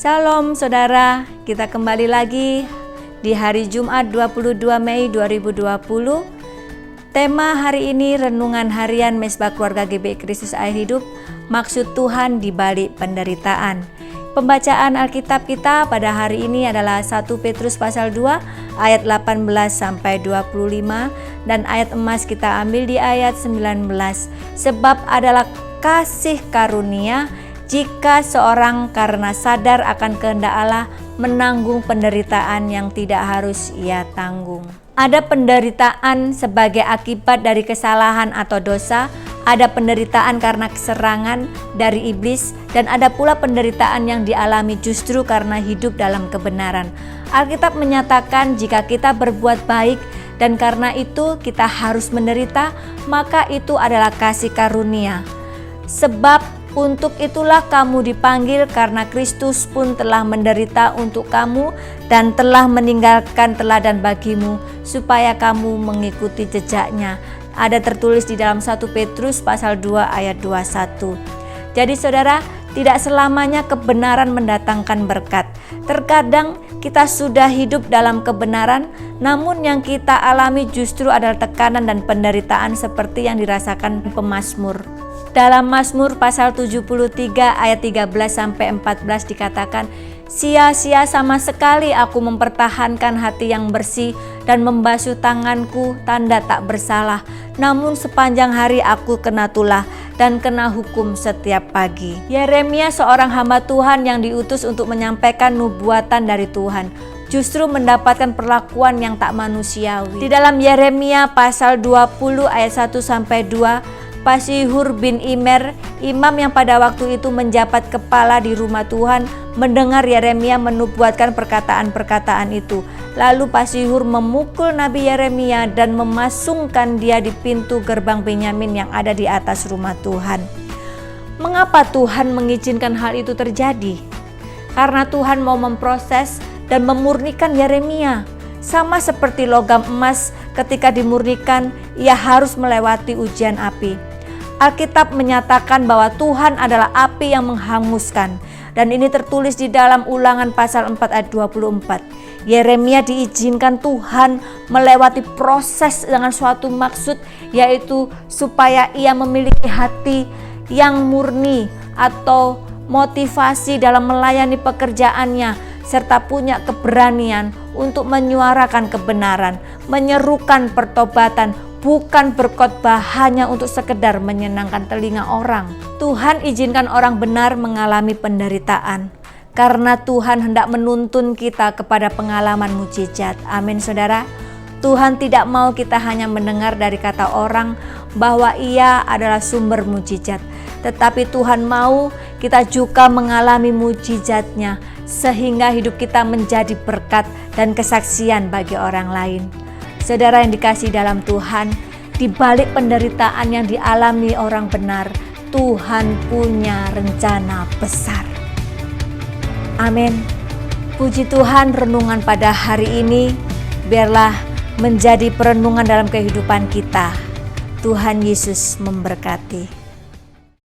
Shalom saudara, kita kembali lagi di hari Jumat 22 Mei 2020. Tema hari ini renungan harian Mesbah Keluarga GBI Kristus Air Hidup, maksud Tuhan di balik penderitaan. Pembacaan Alkitab kita pada hari ini adalah 1 Petrus pasal 2 ayat 18 sampai 25 dan ayat emas kita ambil di ayat 19. Sebab adalah kasih karunia jika seorang karena sadar akan kehendak Allah menanggung penderitaan yang tidak harus ia tanggung. Ada penderitaan sebagai akibat dari kesalahan atau dosa, ada penderitaan karena keserangan dari iblis, dan ada pula penderitaan yang dialami justru karena hidup dalam kebenaran. Alkitab menyatakan jika kita berbuat baik dan karena itu kita harus menderita, maka itu adalah kasih karunia. Sebab untuk itulah kamu dipanggil, karena Kristus pun telah menderita untuk kamu dan telah meninggalkan teladan bagimu supaya kamu mengikuti jejaknya. Ada tertulis di dalam 1 Petrus pasal 2 ayat 21. Jadi saudara, tidak selamanya kebenaran mendatangkan berkat. Terkadang kita sudah hidup dalam kebenaran, namun yang kita alami justru adalah tekanan dan penderitaan seperti yang dirasakan pemazmur. Dalam Mazmur pasal 73 ayat 13 sampai 14 dikatakan, sia-sia sama sekali aku mempertahankan hati yang bersih dan membasuh tanganku tanda tak bersalah. Namun sepanjang hari aku kena tulah dan kena hukum setiap pagi. Yeremia, seorang hamba Tuhan yang diutus untuk menyampaikan nubuatan dari Tuhan, justru mendapatkan perlakuan yang tak manusiawi. Di dalam Yeremia pasal 20 ayat 1 sampai 2, Pasihur bin Immer, imam yang pada waktu itu menjabat kepala di rumah Tuhan, mendengar Yeremia menubuatkan perkataan-perkataan itu. Lalu Pasihur memukul Nabi Yeremia dan memasungkan dia di pintu gerbang Benyamin yang ada di atas rumah Tuhan. Mengapa Tuhan mengizinkan hal itu terjadi? Karena Tuhan mau memproses dan memurnikan Yeremia. Sama seperti logam emas, ketika dimurnikan, ia harus melewati ujian api. Alkitab menyatakan bahwa Tuhan adalah api yang menghanguskan, dan ini tertulis di dalam Ulangan pasal 4 ayat 24. Yeremia diizinkan Tuhan melewati proses dengan suatu maksud, yaitu supaya ia memiliki hati yang murni atau motivasi dalam melayani pekerjaannya, serta punya keberanian untuk menyuarakan kebenaran, menyerukan pertobatan, bukan berkhotbah hanya untuk sekedar menyenangkan telinga orang. Tuhan izinkan orang benar mengalami penderitaan karena Tuhan hendak menuntun kita kepada pengalaman mujizat. Amin saudara. Tuhan tidak mau kita hanya mendengar dari kata orang bahwa ia adalah sumber mujizat, tetapi Tuhan mau kita juga mengalami mujizatnya sehingga hidup kita menjadi berkat dan kesaksian bagi orang lain. Saudara yang dikasihi dalam Tuhan, di balik penderitaan yang dialami orang benar, Tuhan punya rencana besar. Amin. Puji Tuhan, renungan pada hari ini biarlah menjadi perenungan dalam kehidupan kita. Tuhan Yesus memberkati.